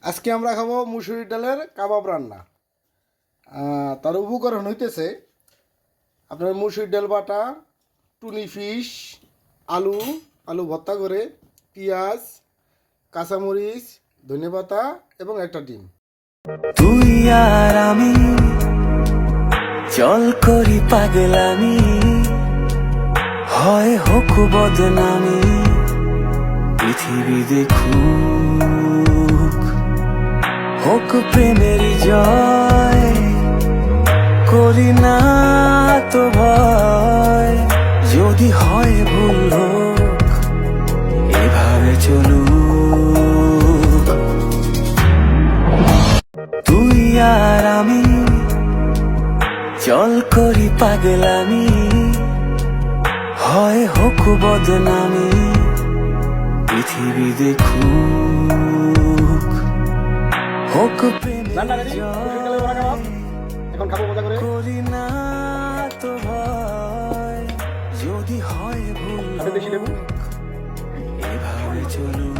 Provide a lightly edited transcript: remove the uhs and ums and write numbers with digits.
আজকে আমরা খাবো মুসুরি ডালের কাবাব রান্না। তার উপকরণ হইতেছে আপনার মুসুরি ডাল বাটা, টুনি ফিশ, আলু আলু ভর্তা করে, পেঁয়াজ, কাঁচামরিচ, ধনেপাতা এবং একটা ডিম। তুই আর আমি চল করি পাগলামি, হয় হোক বদনামি, পৃথিবী দেখুক, হোক প্রেমের জয়, করি না তো ভয়, যদি হয় ভুল হোক এভাবে চলুক। তুই আর আমি চল করি পাগলামি, হয় হোক বদনামি, পৃথিবী দেখুক, হোক প্রেমের জয়, এখন খাবো মজা করে। করি না তো ভয়, যদি হয় ভুল বেশি লেবু। এভাবে চলুক।